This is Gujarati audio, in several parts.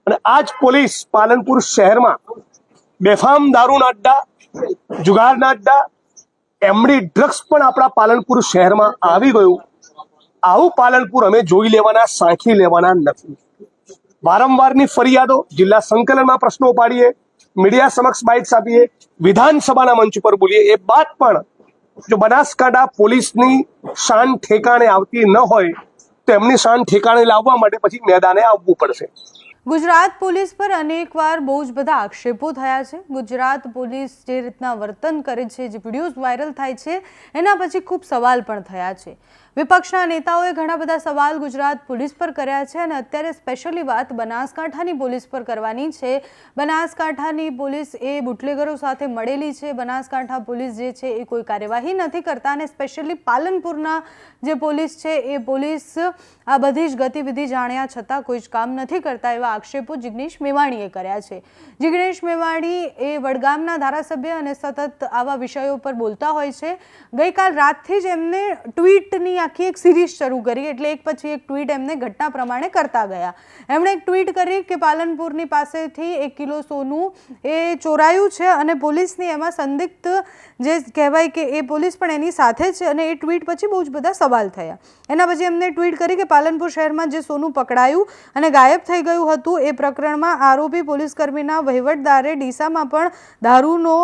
અને આજ પોલીસ પાલનપુર શહેરમાં બેફામ દારૂના અડ્ડા, જુગારના અડ્ડા, એમડી ડ્રગ્સ પણ આપણા પાલનપુર શહેરમાં આવી ગયું. આવું પાલનપુર અમે જોઈ લેવાના, સાંખી લેવાના નથી. વારંવારની ફરિયાદો, જિલ્લા સંકલનમાં પ્રશ્નો પાડીએ, મીડિયા સમક્ષ બાઇટ્સ આપીએ, વિધાનસભાના મંચ પર બોલીએ, એ બાદ પણ જો બનાસકાંઠા પોલીસની શાન ઠેકાણે આવતી ન હોય તો એમની શાન ઠેકાણે લાવવા માટે પછી મેદાને આવવું પડશે. ગુજરાત પોલીસ પર અનેકવાર બહુ જ બધા આક્ષેપો થયા છે. ગુજરાત પોલીસ જે રીતના વર્તન કરે છે, જે વિડીયોઝ વાયરલ થાય છે, એના પછી ખૂબ સવાલ પણ થયા છે. વિપક્ષના નેતાઓએ ઘણા બધા સવાલ ગુજરાત પોલીસ પર કર્યા છે અને અત્યારે સ્પેશિયલી વાત બનાસકાંઠાની પોલીસ પર કરવાની છે. બનાસકાંઠાની પોલીસ એ બુટલેગરો સાથે મળેલી છે. બનાસકાંઠા પોલીસ જે છે એ કોઈ કાર્યવાહી નથી કરતા અને સ્પેશિયલી પાલનપુરના જે પોલીસ છે એ પોલીસ આ બધી જ ગતિવિધિ જાણ્યા છતાં કોઈ જ કામ નથી કરતા એવા આક્ષેપો જિગ્નેશ મેવાણીએ કર્યા છે. જિગ્નેશ મેવાણી એ વડગામના ધારાસભ્ય અને સતત આવા વિષયો પર બોલતા હોય છે. ગઈકાલ રાતથી જ એમને ટ્વીટની આખી એક સિરીઝ શરૂ કરી, એટલે એક પછી એક ટ્વીટ એમને ઘટના પ્રમાણે કરતા ગયા. એમણે એક ટ્વીટ કરી કે પાલનપુરની પાસેથી 1 કિલો સોનું એ ચોરાયું છે અને પોલીસની એમાં સંદિગ્ધ જે કહેવાય કે એ પોલીસ પણ એની સાથે છે અને એ ટ્વીટ પછી બહુ જ બધા સવાલ થયા. એના પછી એમને ટ્વીટ કરી કે પાલનપુર શહેરમાં જે સોનું પકડાયું અને ગાયબ થઈ ગયું હતું એ પ્રકરણમાં આરોપી પોલીસકર્મીના વહીવટદારે ડીસામાં પણ દારૂનો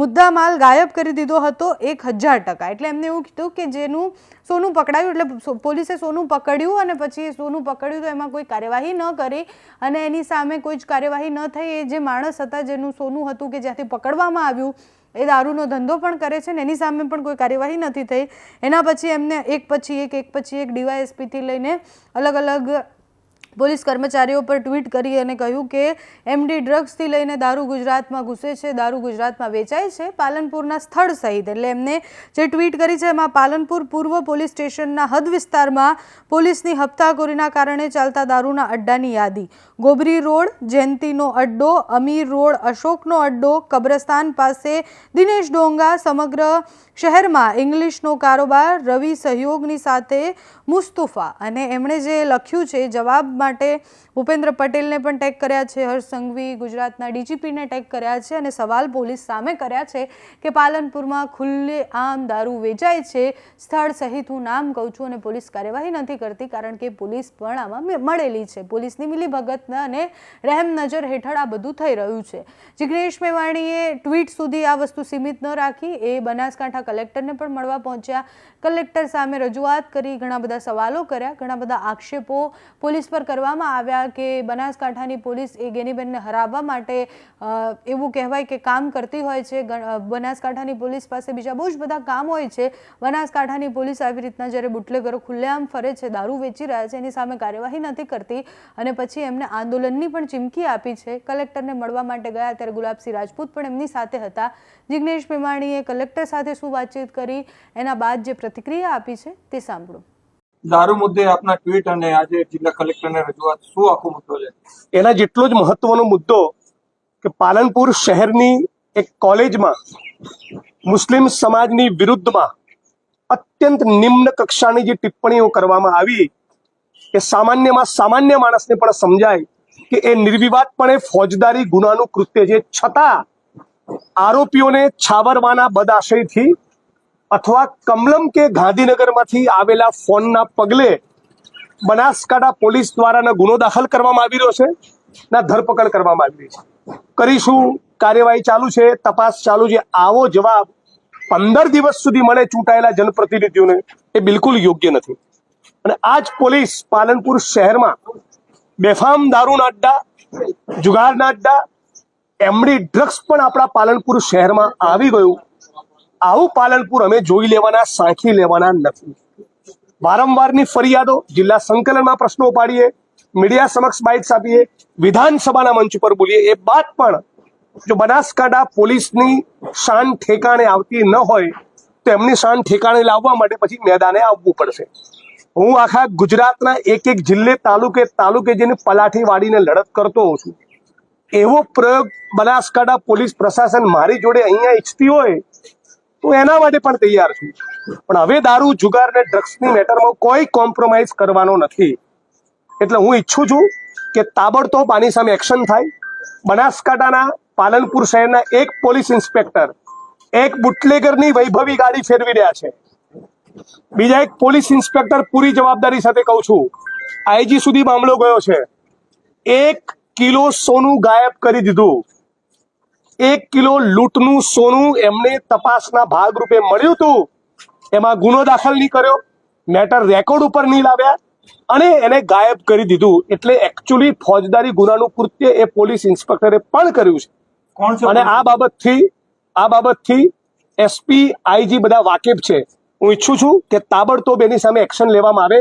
મુદ્દામાલ ગાયબ કરી દીધો હતો 1000%. એટલે એમને એવું કીધું કે જેનું સોનું પકડાયું, એટલે પોલીસે સોનું પકડ્યું અને પછી સોનું પકડ્યું તો એમાં કોઈ કાર્યવાહી ન કરી અને એની સામે કોઈ જ કાર્યવાહી ન થઈ. એ જે માણસ હતા જેનું સોનું હતું કે જ્યાંથી પકડવામાં આવ્યું એ દારૂનો ધંધો પણ કરે છે ને એની સામે પણ કોઈ કાર્યવાહી નથી થઈ. એના પછી એમને એક પછી એક ડીવાયએસપીથી લઈને અલગ અલગ પોલીસ કર્મચારીઓ પર ટ્વીટ કરી અને કહ્યું કે એમડી ડ્રગ્સથી લઈને દારૂ ગુજરાતમાં ઘૂસે છે, દારૂ ગુજરાતમાં વેચાય છે, પાલનપુરના સ્થળ સહિત. એટલે એમને જે ટ્વીટ કરી છે એમાં પાલનપુર પૂર્વ પોલીસ સ્ટેશનના હદ વિસ્તારમાં પોલીસની હપ્તાખોરીના કારણે ચાલતા દારૂના અડ્ડાની યાદી, ગોબરી રોડ જયંતીનો અડ્ડો, અમીર રોડ અશોકનો અડ્ડો, કબ્રસ્તાન પાસે દિનેશ ડોંગા, સમગ્ર શહેરમાં ઇંગ્લિશનો કારોબાર, રવિ સહયોગની સાથે મુસ્તુફા. અને એમણે જે લખ્યું છે જવાબ માટે ભૂપેન્દ્ર પટેલને પણ ટેગ કર્યા છે, હર્ષ સંઘવી ગુજરાતના ડીજીપીને ટેગ કર્યા છે અને સવાલ પોલીસ સામે કર્યા છે કે પાલનપુરમાં ખુલ્લેઆમ દારૂ વેચાય છે, સ્થળ સહિત હું નામ કહું છું અને પોલીસ કાર્યવાહી નથી કરતી કારણ કે પોલીસ પણ આમાં મળેલી છે. પોલીસની મિલીભગત અને રહેમ નજર હેઠળ આ બધું થઈ રહ્યું છે. જિગ્નેશ મેવાણીએ ટ્વીટ સુધી આ વસ્તુ સીમિત ન રાખી. એ બનાસકાંઠા કલેક્ટરને પણ મળવા પહોંચ્યા, કલેક્ટર સામે રજૂઆત કરી, ઘણા બધા સવાલો કર્યા, ઘણા બધા આક્ષેપો પોલીસ પર કરવામાં આવ્યા કે બનાસકાંઠાની પોલીસ એ ગેનીબેનને હરાવવા માટે એવું કહેવાય કે કામ કરતી હોય છે. બનાસકાંઠાની પોલીસ પાસે બીજા બહુ જ બધા કામ હોય છે. બનાસકાંઠાની પોલીસ આવી રીતના જ્યારે બુટલેગરો ખુલ્લેઆમ ફરે છે, દારૂ વેચી રહ્યા છે, એની સામે કાર્યવાહી નથી કરતી અને પછી એમને આંદોલનની પણ ચીમકી આપી છે. કલેક્ટરને મળવા માટે ગયા ત્યારે ગુલાબસિંહ રાજપૂત પણ એમની સાથે હતા. જિગ્નેશ મેવાણીએ કલેક્ટર સાથે શું વાતચીત કરી એના બાદ જે પ્રતિક્રિયા આપી છે તે સાંભળો. દારૂ મુદ્દે આપના ટ્વીટ અને આજે જિલ્લા કલેક્ટરને રજૂઆત, શું આખો મુદ્દો છે? એના જેટલો જ મહત્વનો મુદ્દો કે પાલનપુર શહેરની એક કોલેજમાં મુસ્લિમ સમાજની વિરુદ્ધમાં અત્યંત નિમ્ન કક્ષાની જે ટિપ્પણીઓ કરવામાં આવી કે સામાન્યમાં સામાન્ય માણસને પણ સમજાય કે એ નિર્વિવાદપણે ફોજદારી ગુનાનું કૃત્ય છે, છતાં આરોપીઓને છાવરવાના બદઆશયથી અથવા કમલમ કે ગાંધીનગરમાંથી આવેલા ફોનના પગલે બનાસકાંઠા પોલીસ દ્વારા ગુનો દાખલ કરવામાં આવી રહ્યો છે, ના ધરપકડ કરવામાં આવી રહી છે. કરીશું, કાર્યવાહી ચાલુ છે, તપાસ ચાલુ છે. આવો જવાબ 15 દિવસ સુધી મળે ચૂંટાયેલા જનપ્રતિનિધિઓને એ બિલકુલ યોગ્ય નથી. અને આજ પોલીસ પાલનપુર શહેરમાં બેફામ દારૂના અડ્ડા, જુગારના અડ્ડા, એમડી ડ્રગ્સ પણ આપણા પાલનપુર શહેરમાં આવી ગયું. આવું પાલનપુર અમે જોઈ લેવાના, સાંખી લેવાના નથી. વારંવારની ફરિયાદો, જિલ્લા સંકલનમાં પ્રશ્નો પાડીએ, મીડિયા સમક્ષ બાઇટ્સ આપીએ, વિધાનસભાના મંચ પર બોલીએ, એ બાદ પણ જો બનાસકાંઠા પોલીસની શાન ઠેકાણે આવતી ન હોય તો એમની શાન ઠેકાણે લાવવા માટે પછી મેદાને આવવું પડશે. હું આખા ગુજરાતના એક જિલ્લે તાલુકે જેને પલાઠી વાળીને લડત કરતો હોઉં છું. એવો પ્રયોગ બનાસકાંઠા પોલીસ પ્રશાસન મારી જોડે અહીંયા ઈચ્છતી હોય તો એના માટે પણ તૈયાર છું. પણ હવે દારૂ, જુગાર અને ડ્રગ્સની મેટરમાં કોઈ કોમ્પ્રોમાઇઝ કરવાનો નથી. એટલે હું ઈચ્છું છું કે તાબડતોબ આની સામે એક્શન થાય. બનાસકાંઠાના પાલનપુર શહેરના એક પોલીસ ઇન્સ્પેક્ટર એક બુટલેગરની વૈભવી ગાડી ફેરવી રહ્યા છે. બીજા એક પોલીસ ઇન્સ્પેક્ટર પૂરી જવાબદારી સાથે કહું છું, આઈજી સુધી મામલો ગયો છે. 1 કિલો સોનું ગાયબ કરી દીધું. 1 કિલો લૂંટનું સોનું એમને તપાસના ભાગરૂપે મળ્યું હતું. એમાં ગુનો દાખલ નહીં કર્યો, મેટર રેકોર્ડ ઉપર નહીં લાવ્યા અને એને ગાયબ કરી દીધું. એટલે એકચ્યુઅલી ફોજદારી ગુનાનું કૃત્ય એ પોલીસ ઇન્સ્પેક્ટરે પણ કર્યું છે. કોણ છે? અને આ બાબતથી એસપી આઈજી બધા વાકેફ છે. હું ઈચ્છું છું કે તાબડતોબ એની સામે એક્શન લેવામાં આવે,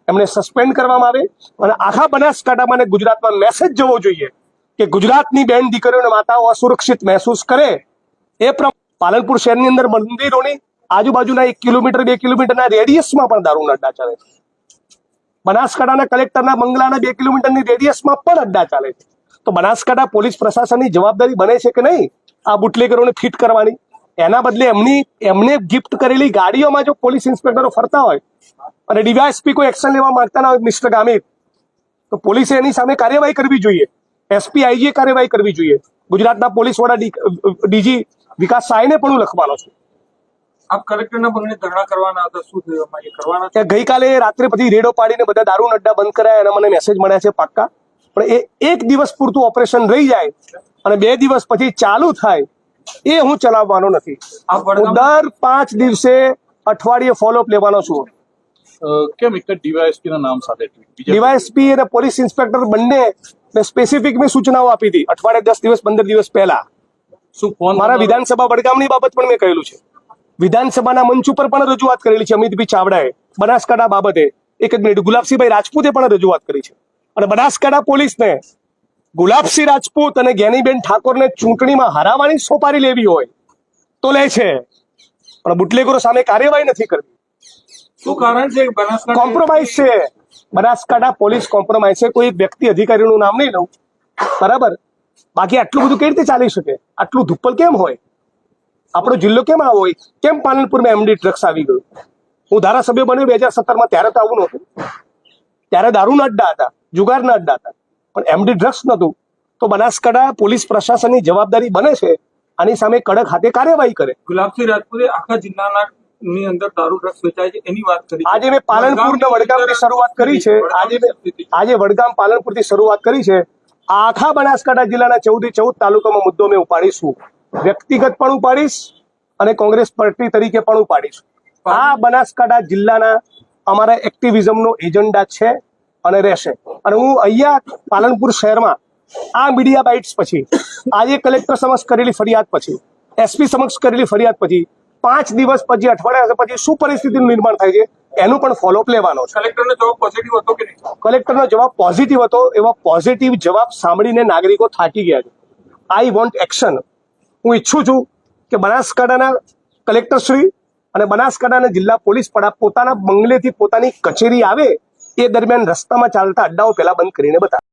એમને સસ્પેન્ડ કરવામાં આવે અને આખા બનાસકાંઠામાં અને ગુજરાતમાં મેસેજ જવો જોઈએ કે ગુજરાતની બેન દીકરીઓ અને માતાઓ અસુરક્ષિત મહેસૂસ કરે એ પાલનપુર શહેરની અંદર મંદિરોની આજુબાજુના 1 કિલોમીટર 2 કિલોમીટરના રેડિયસમાં પણ દારૂના અડ્ડા ચાલે છે. બનાસકાંઠાના કલેક્ટરના બંગલાના 2 કિલોમીટરની રેડિયસમાં પણ અડ્ડા ચાલે છે. તો બનાસકાંઠા પોલીસ પ્રશાસનની જવાબદારી બને છે કે નહીં આ બુટલેગરોને ફિટ કરવાની? એના બદલે એમને ગિફ્ટ કરેલી ગાડીઓમાં જો પોલીસ ઇન્સ્પેક્ટરો ફરતા હોય અને ડીવાયએસપી કોઈ એક્શન લેવા માંગતા ના હોય મિસ્ટર ગામિત, તો પોલીસે એની સામે કાર્યવાહી કરવી જોઈએ. એસપી આઈજીએ કાર્યવાહી કરવી જોઈએ. ગુજરાતના પોલીસ વડા ડીજી વિકાસ સાયને પણ હું લખવાનો છું. આપ કલેક્ટરના બંગલે ધરણા કરવાના હતા, શું થયું? એમાં એ કરવાના છે? ગઈકાલે રાત્રે પછી રેડો પાડીને બધા દારૂના અડ્ડા બંધ કરાયા એના મને મેસેજ મળ્યા છે પાક્કા. પણ એ 1 દિવસ પૂરતું ઓપરેશન રહી જાય અને 2 દિવસ પછી ચાલુ થાય એ હું ચલાવવાનો નથી. હું દર 5 દિવસે અઠવાડિયે ફોલોઅપ લેવાનો છું. કેમ એક ડીવાયએસપી ના નામ સાથે ડીવાયએસપી અને પોલીસ ઇન્સ્પેક્ટર બંને સ્પેસિફિક મેં સૂચનાઓ આપી હતી અઠવાડિયે 10 દિવસ 15 દિવસ પહેલા. શું ફોન મારા વિધાનસભા વડગામની બાબત પણ મેં કહેલું છે. વિધાનસભાના મંચ ઉપર પણ રજૂઆત કરેલી છે અમિતભાઈ ચાવડાએ બનાસકાંઠા બાબતે. એક મિનિટ, ગુલાબસિંહભાઈ રાજપૂતે પણ રજૂઆત કરી છે. અને બનાસકાંઠા પોલીસને ગુલાબસિંહ રાજપૂત અને જ્ઞાનીબેન ઠાકોરને ચૂંટણીમાં હરાવવાની સોપારી લેવી હોય તો લે છે, પણ બુટલેગરો સામે કાર્યવાહી નથી કરતી. શું કારણ છે? બનાસકાંઠા કોમ્પ્રોમાઇઝ છે. બનાસકાંઠા પોલીસ કોમ્પ્રોમાઇઝ છે. કોઈ એક વ્યક્તિ અધિકારીનું નામ નહીં લઉં, બરાબર? બાકી આટલું બધું કેવી રીતે ચાલી શકે? આટલું ધુપ્પલ કેમ હોય? આપણો જિલ્લો કેમ આવો હોય? કેમ પાલનપુરમાં એમડી ડ્રગ્સ આવી ગયું? હું ધારાસભ્ય બન્યો 2017માં, ત્યારે તો આવું નહોતું. ત્યારે દારૂના અડ્ડા હતા, જુગારના અડ્ડા હતા, પણ એમડી ડ્રગ્સ નહોતું. તો બનાસકાંઠા પોલીસ પ્રશાસનની જવાબદારી બને છે આની સામે કડક હાથે કાર્યવાહી કરે. ગુલાબસિંહ રાજપૂતે આખા જિલ્લાના ની અંદર દારૂ ડ્રગ્સ વેચાય છે એની વાત કરી. આજે મેં પાલનપુર વડગામથી શરૂઆત કરી છે. આજે વડગામ પાલનપુરથી શરૂઆત કરી છે. આખા બનાસકાંઠા જિલ્લાના 14 તાલુકામાં મુદ્દો મેં ઉપાડીશું. વ્યક્તિગત પણ ઉપાડીશ અને કોંગ્રેસ પાર્ટી તરીકે પણ ઉપાડીશ. આ બનાસકાંઠા જિલ્લાના અમારા એક્ટિવિઝમનો એજન્ડા છે અને રહેશે. અને હું અહીંયા પાલનપુર શહેરમાં આ મીડિયા બાઇટ્સ પછી, આજે કલેક્ટર સમક્ષ કરેલી ફરિયાદ પછી, એસપી સમક્ષ કરેલી ફરિયાદ પછી 5 દિવસ પછી, અઠવાડિયા પછી શું પરિસ્થિતિનું નિર્માણ થાય છે એનું પણ ફોલોઅપ લેવાનો છે. કલેક્ટરનો જવાબ પોઝિટિવ હતો કે નહીં? કલેક્ટરનો જવાબ પોઝિટિવ હતો. એવા પોઝિટિવ જવાબ સાંભળીને નાગરિકો થાકી ગયા છે. I want action. હું ઈચ્છું છું કે બનાસકાંઠાના કલેક્ટરશ્રી અને બનાસકાંઠાના જિલ્લા પોલીસ વડા પોતાના બંગલેથી પોતાની કચેરી આવે એ દરમિયાન રસ્તામાં ચાલતા અડ્ડાઓ પહેલા બંધ કરીને બતાવે.